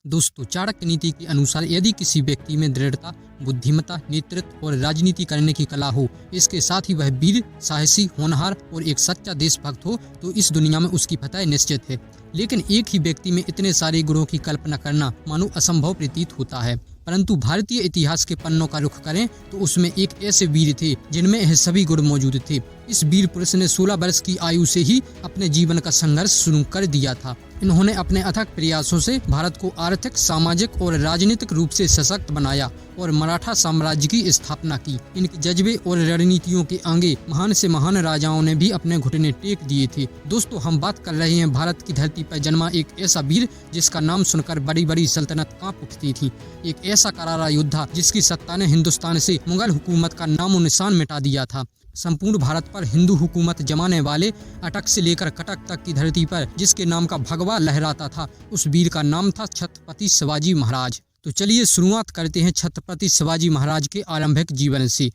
दोस्तों, चाणक्य नीति के अनुसार यदि किसी व्यक्ति में दृढ़ता, बुद्धिमत्ता, नेतृत्व और राजनीति करने की कला हो, इसके साथ ही वह वीर, साहसी, होनहार और एक सच्चा देशभक्त हो, तो इस दुनिया में उसकी फतह निश्चित है। लेकिन एक ही व्यक्ति में इतने सारे गुणों की कल्पना करना मानो असंभव प्रतीत होता है। परंतु भारतीय इतिहास के पन्नों का रुख करें तो उसमें एक ऐसे वीर थे जिनमें यह सभी गुण मौजूद थे। इस वीर पुरुष ने 16 वर्ष की आयु से ही अपने जीवन का संघर्ष शुरू कर दिया था। इन्होंने अपने अथक प्रयासों से भारत को आर्थिक, सामाजिक और राजनीतिक रूप से सशक्त बनाया और मराठा साम्राज्य की स्थापना की। इनके जज्बे और रणनीतियों के आगे महान से महान राजाओं ने भी अपने घुटने टेक दिए थे। दोस्तों, हम बात कर रहे हैं भारत की धरती पर जन्मा एक ऐसा वीर जिसका नाम सुनकर बड़ी बड़ी सल्तनत कांप उठती थी। एक ऐसा करारा योद्धा जिसकी सत्ता ने हिंदुस्तान से मुगल हुकूमत का नामो निशान मिटा दिया था। संपूर्ण भारत पर हिंदू हुकूमत जमाने वाले अटक से लेकर कटक तक की धरती पर जिसके नाम का भगवा लहराता था, उस वीर का नाम था छत्रपति शिवाजी महाराज। तो चलिए शुरुआत करते हैं छत्रपति शिवाजी महाराज के आरंभिक जीवन से।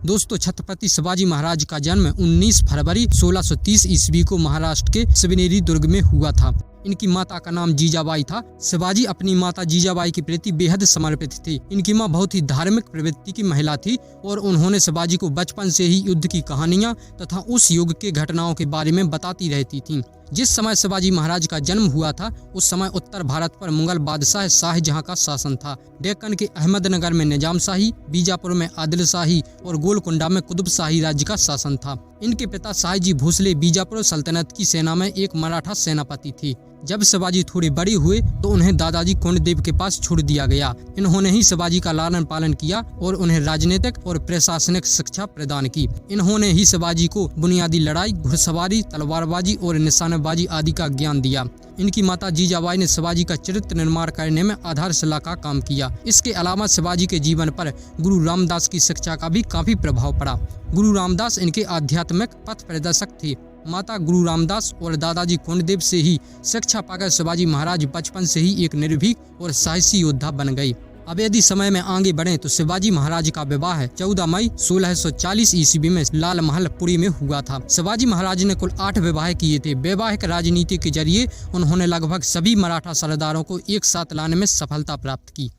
दोस्तों, छत्रपति शिवाजी महाराज का जन्म 19 फरवरी 1630 ईस्वी को महाराष्ट्र के शिवनेरी दुर्ग में हुआ था। इनकी माता का नाम जीजाबाई था। शिवाजी अपनी माता जीजाबाई के प्रति बेहद समर्पित थे। इनकी मां बहुत ही धार्मिक प्रवृत्ति की महिला थी और उन्होंने शिवाजी को बचपन से ही युद्ध की कहानियां तथा उस युग के घटनाओं के बारे में बताती रहती थीं। जिस समय शिवाजी महाराज का जन्म हुआ था, उस समय उत्तर भारत पर मुगल बादशाह शाहजहां का शासन था। डेक्कन के अहमदनगर में निजाम शाही, बीजापुर में आदिल शाही और गोलकुंडा में कुतुब शाही राज्य का शासन था। इनके पिता शाहजी भोसले बीजापुर सल्तनत की सेना में एक मराठा सेनापति थे। जब शिवाजी थोड़े बड़े हुए तो उन्हें दादाजी कोंडदेव के पास छोड़ दिया गया। इन्होंने ही शिवाजी का लालन पालन किया और उन्हें राजनीतिक और प्रशासनिक शिक्षा प्रदान की। इन्होंने ही शिवाजी को बुनियादी लड़ाई, घुड़सवारी, तलवारबाजी और निशानेबाजी आदि का ज्ञान दिया। इनकी माता जीजाबाई ने शिवाजी का चरित्र निर्माण करने में आधारशिला का काम किया। इसके अलावा शिवाजी के जीवन पर गुरु रामदास की शिक्षा का भी काफी प्रभाव पड़ा। गुरु रामदास इनके आध्यात्मिक पथ प्रदर्शक थे। माता गुरु रामदास और दादाजी कोंडदेव से ही शिक्षा पाकर शिवाजी महाराज बचपन से ही एक निर्भीक और साहसी योद्धा बन गए। अब यदि समय में आगे बढ़ें तो शिवाजी महाराज का विवाह 14 मई 1640 ईस्वी में लाल महल पुरी में हुआ था। शिवाजी महाराज ने कुल 8 विवाह किए थे। वैवाहिक राजनीति के जरिए उन्होंने लगभग सभी मराठा सरदारों को एक साथ लाने में सफलता प्राप्त की।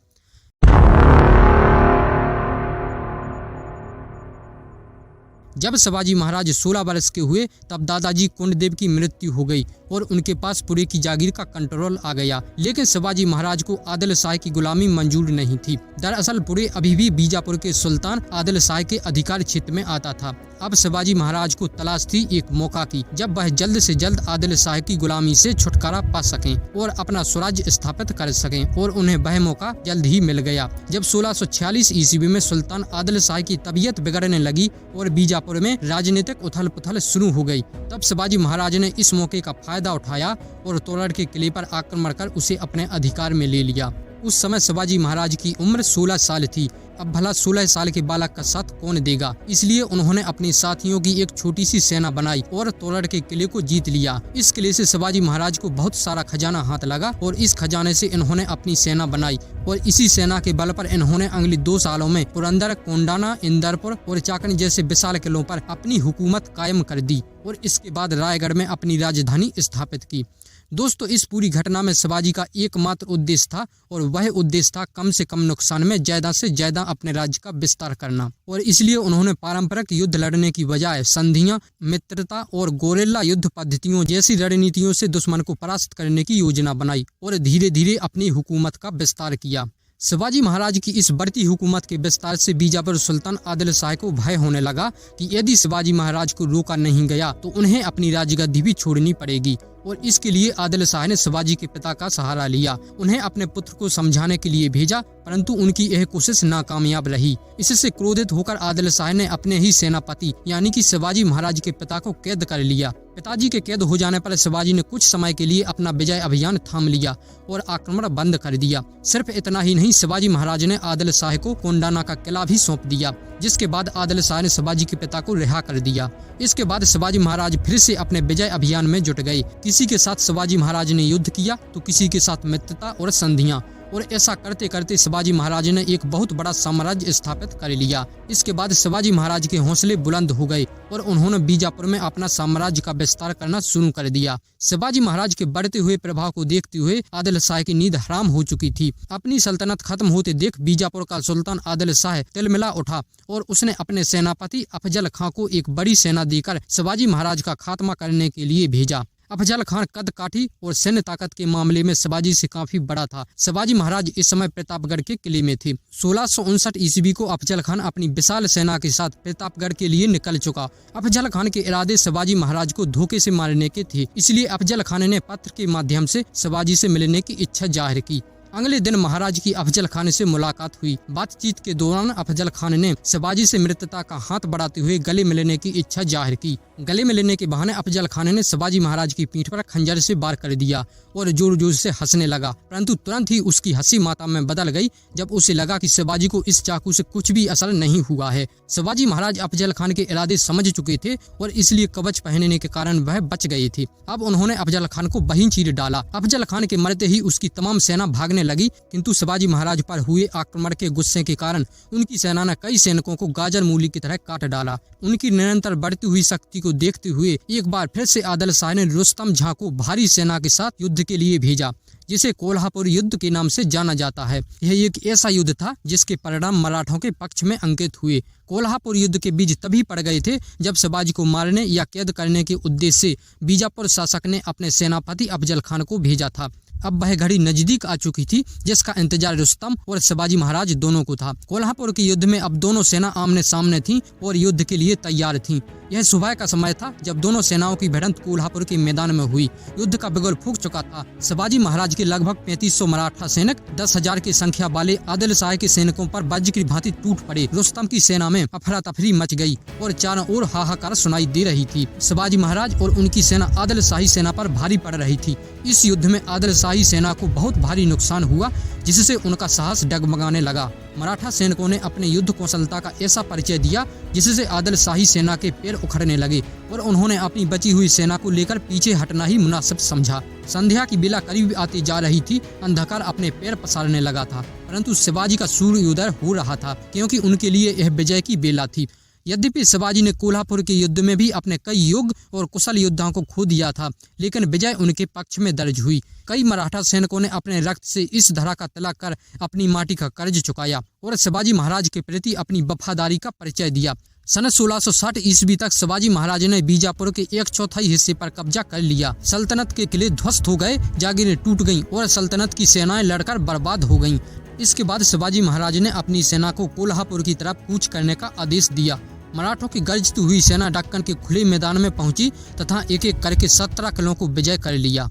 जब शिवाजी महाराज 16 वर्ष के हुए तब दादाजी कोंडदेव की मृत्यु हो गई और उनके पास पुरे की जागीर का कंट्रोल आ गया। लेकिन शिवाजी महाराज को आदिल शाह की गुलामी मंजूर नहीं थी। दरअसल पुरे अभी भी बीजापुर के सुल्तान आदिल शाह के अधिकार क्षेत्र में आता था। अब शिवाजी महाराज को तलाश थी एक मौका की, जब वह जल्द से जल्द आदिल शाह की गुलामी से छुटकारा पा सकें और अपना स्वराज्य स्थापित कर सकें, और उन्हें वह मौका जल्द ही मिल गया। जब 1646 ईस्वी में सुल्तान आदिल शाह की तबीयत बिगड़ने लगी और बीजापुर में राजनीतिक उथल पुथल शुरू हो गई, तब शिवाजी महाराज ने इस मौके का फायदा उठाया और तोरड़ के किले पर आक्रमण कर उसे अपने अधिकार में ले लिया। उस समय शिवाजी महाराज की उम्र 16 साल थी। अब भला 16 साल के बालक का साथ कौन देगा, इसलिए उन्होंने अपने साथियों की एक छोटी सी सेना बनाई और तोरड़ के किले को जीत लिया। इस किले से शिवाजी महाराज को बहुत सारा खजाना हाथ लगा और इस खजाने से इन्होंने अपनी सेना बनाई और इसी सेना के बल पर इन्होंने अगले 2 सालों में पुरंदर, कोंडाना, इंदरपुर और चाकनी जैसे विशाल किलों पर अपनी हुकूमत कायम कर दी और इसके बाद रायगढ़ में अपनी राजधानी स्थापित की। दोस्तों, इस पूरी घटना में शिवाजी का एकमात्र उद्देश्य था और वह उद्देश्य था कम से कम नुकसान में ज्यादा से ज्यादा अपने राज्य का विस्तार करना, और इसलिए उन्होंने पारंपरिक युद्ध लड़ने की बजाय संधियां, मित्रता और गोरेला युद्ध पद्धतियों जैसी रणनीतियों से दुश्मन को परास्त करने की योजना बनाई और धीरे धीरे अपनी हुकूमत का विस्तार किया। शिवाजी महाराज की इस बढ़ती हुकूमत के विस्तार से बीजापुर सुल्तान आदिल शाह को भय होने लगा कि यदि शिवाजी महाराज को रोका नहीं गया तो उन्हें अपनी राजगद्दी भी छोड़नी पड़ेगी, और इसके लिए आदिल शाह ने शिवाजी के पिता का सहारा लिया। उन्हें अपने पुत्र को समझाने के लिए भेजा, परंतु उनकी यह कोशिश नाकामयाब रही। इससे क्रोधित होकर आदिल शाह ने अपने ही सेनापति यानी कि शिवाजी महाराज के पिता को कैद कर लिया। पिताजी के कैद हो जाने पर शिवाजी ने कुछ समय के लिए अपना विजय अभियान थाम लिया और आक्रमण बंद कर दिया। सिर्फ इतना ही नहीं, शिवाजी महाराज ने आदिल शाह को कोंडाना का किला भी सौंप दिया, जिसके बाद आदिल शाह ने शिवाजी के पिता को रिहा कर दिया। इसके बाद शिवाजी महाराज फिर से अपने विजय अभियान में जुट गए। किसी के साथ शिवाजी महाराज ने युद्ध किया तो किसी के साथ मित्रता और संधियां, और ऐसा करते करते शिवाजी महाराज ने एक बहुत बड़ा साम्राज्य स्थापित कर लिया। इसके बाद शिवाजी महाराज के हौसले बुलंद हो गए और उन्होंने बीजापुर में अपना साम्राज्य का विस्तार करना शुरू कर दिया। शिवाजी महाराज के बढ़ते हुए प्रभाव को देखते हुए आदिल शाह की नींद हराम हो चुकी थी। अपनी सल्तनत खत्म होते देख बीजापुर का सुल्तान आदिल शाह तिलमिला उठा और उसने अपने सेनापति अफजल खां को एक बड़ी सेना देकर शिवाजी महाराज का खात्मा करने के लिए भेजा। अफजल खान कद काठी और सैन्य ताकत के मामले में शिवाजी से काफी बड़ा था। शिवाजी महाराज इस समय प्रतापगढ़ के किले में थे। 1659 ईस्वी को अफजल खान अपनी विशाल सेना के साथ प्रतापगढ़ के लिए निकल चुका। अफजल खान के इरादे शिवाजी महाराज को धोखे से मारने के थे, इसलिए अफजल खान ने पत्र के माध्यम से शिवाजी से मिलने की इच्छा जाहिर की। अगले दिन महाराज की अफजल खान से मुलाकात हुई। बातचीत के दौरान अफजल खान ने शिवाजी से मित्रता का हाथ बढ़ाते हुए गले मिलने की इच्छा जाहिर की। गले मिलने के बहाने अफजल खान ने शिवाजी महाराज की पीठ पर खंजर से वार कर दिया और जोर जोर से हंसने लगा, परंतु तुरंत ही उसकी हंसी मातम में बदल गई जब उसे लगा कि शिवाजी को इस चाकू से कुछ भी असर नहीं हुआ है। शिवाजी महाराज अफजल खान के इरादे समझ चुके थे और इसलिए कवच पहनने के कारण वह बच गए थे। अब उन्होंने अफजल खान को वहीं चीर डाला। अफजल खान के मरते ही उसकी तमाम सेना भागने लगी, किंतु शिवाजी महाराज पर हुए आक्रमण के गुस्से के कारण उनकी सेना ने कई सैनिकों को गाजर मूली की तरह काट डाला। उनकी निरंतर बढ़ती हुई शक्ति को देखते हुए एक बार फिर से आदिल शाह ने रुस्तम झां को भारी सेना के साथ युद्ध के लिए भेजा, जिसे कोल्हापुर युद्ध के नाम से जाना जाता है। यह एक ऐसा युद्ध था जिसके परिणाम मराठों के पक्ष में अंकित हुए। कोल्हापुर युद्ध के बीज तभी पड़ गए थे जब शिवाजी को मारने या कैद करने के उद्देश्य से बीजापुर शासक ने अपने सेनापति अफजल खान को भेजा था। अब वह घड़ी नजदीक आ चुकी थी जिसका इंतजार रुस्तम और शिवाजी महाराज दोनों को था। कोल्हापुर के युद्ध में अब दोनों सेना आमने सामने थीं और युद्ध के लिए तैयार थीं। यह सुबह का समय था जब दोनों सेनाओं की भिड़ंत कोल्हापुर के मैदान में हुई। युद्ध का बिगुल फूंक चुका था। शिवाजी महाराज के लगभग 3500 मराठा सैनिक 10,000 की संख्या वाले आदिल शाह के सैनिकों पर वज्र की भांति टूट पड़े। रुस्तम की सेना में अफरा तफरी मच गई और चारों ओर हाहाकार सुनाई दे रही थी। शिवाजी महाराज और उनकी सेना आदिल शाही सेना पर भारी पड़ रही थी। इस युद्ध में आदिल शाही सेना को बहुत भारी नुकसान हुआ, जिससे उनका साहस डगमगाने लगा। मराठा सैनिकों ने अपने युद्ध कौशलता का ऐसा परिचय दिया जिससे आदिल शाही सेना के पैर उखड़ने लगे और उन्होंने अपनी बची हुई सेना को लेकर पीछे हटना ही मुनासिब समझा। संध्या की बेला करीब आती जा रही थी। अंधकार अपने पैर पसारने लगा था, परंतु शिवाजी का सूर्योदय हो रहा था, क्योंकि उनके लिए यह विजय की बेला थी। यद्यपि शिवाजी ने कोल्हापुर के युद्ध में भी अपने कई योग्य और कुशल योद्धाओं को खो दिया था, लेकिन विजय उनके पक्ष में दर्ज हुई। कई मराठा सैनिकों ने अपने रक्त से इस धरा का तिलक कर अपनी माटी का कर्ज चुकाया और शिवाजी महाराज के प्रति अपनी वफादारी का परिचय दिया। सन 1660 ईस्वी तक शिवाजी महाराज ने बीजापुर के 1/4 हिस्से पर कब्जा कर लिया। सल्तनत के किले ध्वस्त हो गए, जागीरें टूट गईं और सल्तनत की सेनाएं लड़कर बर्बाद हो गईं। इसके बाद शिवाजी महाराज ने अपनी सेना को कोल्हापुर की तरफ कूच करने का आदेश दिया। मराठों की गर्जती हुई सेना दक्कन के खुले मैदान में पहुंची तथा एक एक करके 17 किलों को विजय कर लिया।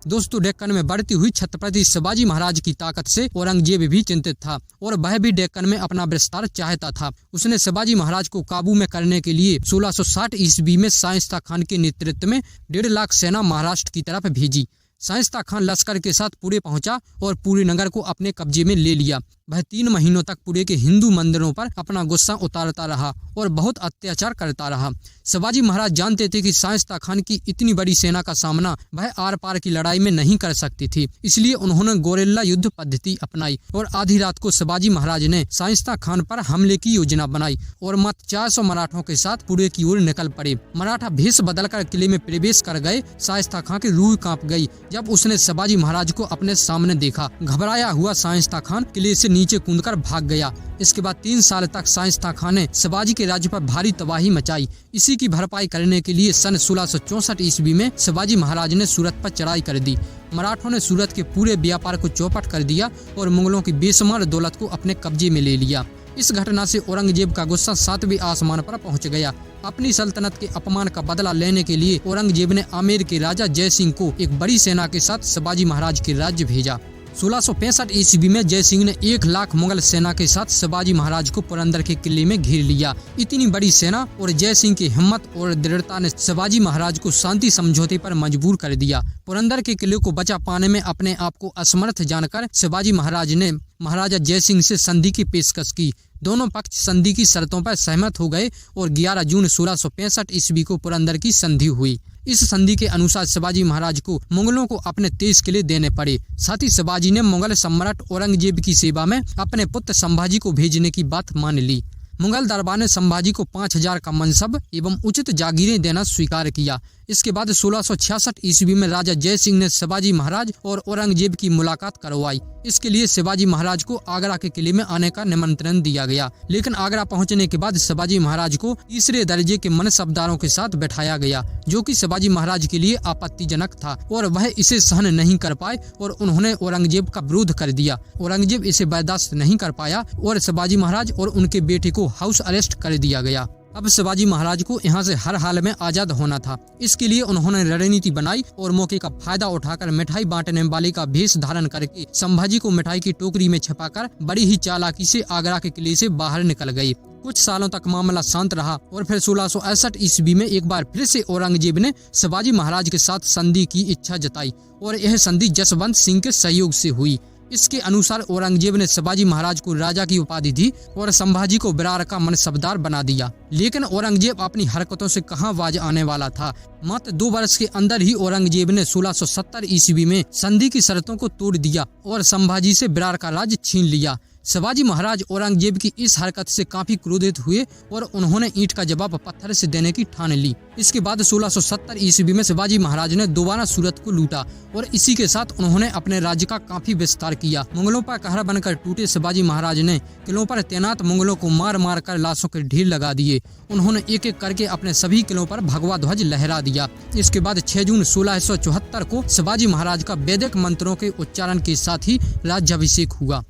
दोस्तों, डेक्कन में बढ़ती हुई छत्रपति शिवाजी महाराज की ताकत से औरंगजेब भी चिंतित था और वह भी डेक्कन में अपना विस्तार चाहता था। उसने शिवाजी महाराज को काबू में करने के लिए 1660 ईस्वी में शाइस्ता खान के नेतृत्व में 1.5 लाख सेना महाराष्ट्र की तरफ भेजी। शाइस्ता खान लश्कर के साथ पुणे पहुंचा और पूरे नगर को अपने कब्जे में ले लिया। वह 3 महीनों तक पुणे के हिंदू मंदिरों पर अपना गुस्सा उतारता रहा और बहुत अत्याचार करता रहा। शिवाजी महाराज जानते थे कि शाइस्ता खान की इतनी बड़ी सेना का सामना वह आर पार की लड़ाई में नहीं कर सकती थी, इसलिए उन्होंने गोरेला युद्ध पद्धति अपनाई और आधी रात को शिवाजी महाराज ने शाइस्ता खान पर हमले की योजना बनाई और मात्र 400 मराठों के साथ पुणे की ओर निकल पड़े। मराठा भेष बदलकर किले में प्रवेश कर गए। शाइस्ता खान की रूह कांप गई जब उसने शिवाजी महाराज को अपने सामने देखा। घबराया हुआ शाइस्ता खान किले से नीचे कूदकर भाग गया। इसके बाद 3 साल तक शाइस्ता खान ने शिवाजी के राज्य पर भारी तबाही मचाई। इसी की भरपाई करने के लिए सन 1664 ईस्वी में शिवाजी महाराज ने सूरत पर चढ़ाई कर दी। मराठों ने सूरत के पूरे व्यापार को चौपट कर दिया और मुगलों की बेशुमार दौलत को अपने कब्जे में ले लिया। इस घटना से औरंगजेब का गुस्सा 7वें आसमान पर पहुंच गया। अपनी सल्तनत के अपमान का बदला लेने के लिए औरंगजेब ने आमेर के राजा जय सिंह को एक बड़ी सेना के साथ शिवाजी महाराज के राज्य भेजा। 1665 ईस्वी में जय सिंह ने 1 लाख मुगल सेना के साथ शिवाजी महाराज को पुरंदर के किले में घेर लिया। इतनी बड़ी सेना और जय सिंह की हिम्मत और दृढ़ता ने शिवाजी महाराज को शांति समझौते पर मजबूर कर दिया। पुरंदर के किले को बचा पाने में अपने आप को असमर्थ जानकर शिवाजी महाराज ने महाराजा जय सिंह से संधि की पेशकश की। दोनों पक्ष संधि की शर्तों पर सहमत हो गए और 11 जून 1665 ईस्वी को पुरंदर की संधि हुई। इस संधि के अनुसार शिवाजी महाराज को मुगलों को अपने तेज किले देने पड़े। साथ ही शिवाजी ने मुगल सम्राट औरंगजेब की सेवा में अपने पुत्र संभाजी को भेजने की बात मान ली। मुगल दरबार ने संभाजी को 5000 का मनसब एवं उचित जागीरें देना स्वीकार किया। इसके बाद 1666 ईस्वी में राजा जय सिंह ने शिवाजी महाराज और औरंगजेब की मुलाकात करवाई। इसके लिए शिवाजी महाराज को आगरा के किले में आने का निमंत्रण दिया गया, लेकिन आगरा पहुंचने के बाद शिवाजी महाराज को तीसरे दर्जे के मनसबदारों के साथ बैठाया गया, जो कि शिवाजी महाराज के लिए आपत्तिजनक था और वह इसे सहन नहीं कर पाए और उन्होंने औरंगजेब का विरोध कर दिया। औरंगजेब इसे बर्दाश्त नहीं कर पाया और शिवाजी महाराज और उनके बेटे को हाउस अरेस्ट कर दिया गया। अब शिवाजी महाराज को यहाँ से हर हाल में आजाद होना था। इसके लिए उन्होंने रणनीति बनाई और मौके का फायदा उठाकर मिठाई बांटने वाले का भेष धारण करके संभाजी को मिठाई की टोकरी में छिपाकर बड़ी ही चालाकी से आगरा के किले से बाहर निकल गई। कुछ सालों तक मामला शांत रहा और फिर 1668 ईस्वी में एक बार फिर से औरंगजेब ने शिवाजी महाराज के साथ संधि की इच्छा जताई और यह संधि जसवंत सिंह के सहयोग से हुई। इसके अनुसार औरंगजेब ने शिवाजी महाराज को राजा की उपाधि दी और संभाजी को बिरार का मनसबदार बना दिया। लेकिन औरंगजेब अपनी हरकतों से कहां बाज आने वाला था। मात्र 2 वर्ष के अंदर ही औरंगजेब ने 1670 ईस्वी में संधि की शर्तों को तोड़ दिया और संभाजी से बिरार का राज छीन लिया। शिवाजी महाराज औरंगजेब की इस हरकत से काफी क्रोधित हुए और उन्होंने ईंट का जवाब पत्थर से देने की ठान ली। इसके बाद 1670 ईस्वी में शिवाजी महाराज ने दोबारा सूरत को लूटा और इसी के साथ उन्होंने अपने राज्य का काफी विस्तार किया। मुगलों पर कहर बनकर टूटे शिवाजी महाराज ने किलों पर तैनात मुगलों को मार मार कर लाशों के ढेर लगा दिए। उन्होंने एक एक करके अपने सभी किलों पर भगवा ध्वज लहरा दिया। इसके बाद 6 जून 1674 को शिवाजी महाराज का वैदिक मंत्रों के उच्चारण के साथ ही राज्याभिषेक हुआ।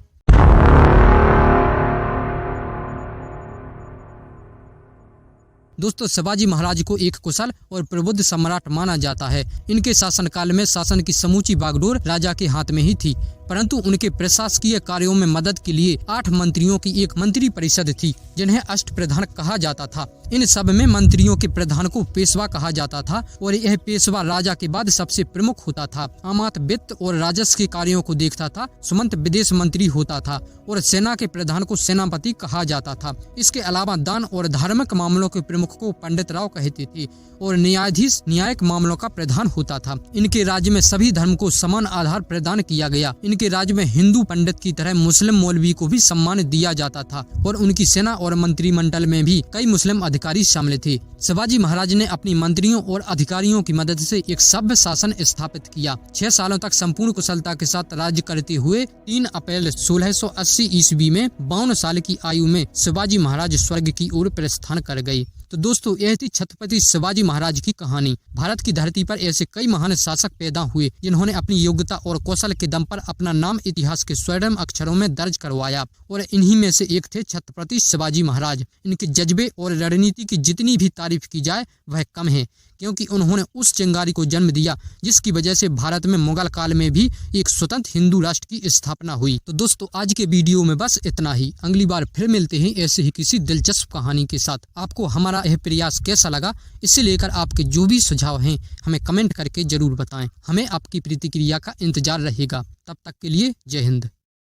दोस्तों, शिवाजी महाराज को एक कुशल और प्रबुद्ध सम्राट माना जाता है। इनके शासनकाल में शासन की समूची बागडोर राजा के हाथ में ही थी, परंतु उनके प्रशासकीय कार्यों में मदद के लिए 8 मंत्रियों की एक मंत्री परिषद थी, जिन्हें अष्ट प्रधान कहा जाता था। इन सब में मंत्रियों के प्रधान को पेशवा कहा जाता था और यह पेशवा राजा के बाद सबसे प्रमुख होता था। आमात वित्त और राजस्व के कार्यों को देखता था। सुमंत विदेश मंत्री होता था और सेना के प्रधान को सेनापति कहा जाता था। इसके अलावा दान और धार्मिक मामलों के प्रमुख को पंडित राव कहते थे और न्यायाधीश न्यायिक मामलों का प्रधान होता था। इनके राज्य में सभी धर्म को समान आधार प्रदान किया गया। इनके राज्य में हिंदू पंडित की तरह मुस्लिम मौलवी को भी सम्मान दिया जाता था और उनकी सेना और मंत्रिमंडल में भी कई मुस्लिम अधिकारी शामिल थे। शिवाजी महाराज ने अपनी मंत्रियों और अधिकारियों की मदद से एक सभ्य शासन स्थापित किया। 6 सालों तक संपूर्ण कुशलता के साथ राज्य करते हुए 3 अप्रैल 1680 ईस्वी में 52 साल की आयु में शिवाजी महाराज स्वर्ग की ओर प्रस्थान कर गए। तो दोस्तों, यह थी छत्रपति शिवाजी महाराज की कहानी। भारत की धरती पर ऐसे कई महान शासक पैदा हुए जिन्होंने अपनी योग्यता और कौशल के दम पर अपना नाम इतिहास के स्वर्णिम अक्षरों में दर्ज करवाया और इन्हीं में से एक थे छत्रपति शिवाजी महाराज। इनके जज्बे और रणनीति की जितनी भी तारीफ की जाए वह कम है, क्योंकि उन्होंने उस चिंगारी को जन्म दिया जिसकी वजह से भारत में मुगल काल में भी एक स्वतंत्र हिंदू राष्ट्र की स्थापना हुई। तो दोस्तों, आज के वीडियो में बस इतना ही। अगली बार फिर मिलते हैं ऐसे ही किसी दिलचस्प कहानी के साथ। आपको हमारा यह प्रयास कैसा लगा, इससे लेकर आपके जो भी सुझाव हैं हमें कमेंट करके जरूर बताएं। हमें आपकी प्रतिक्रिया का इंतजार रहेगा। तब तक के लिए जय हिंद।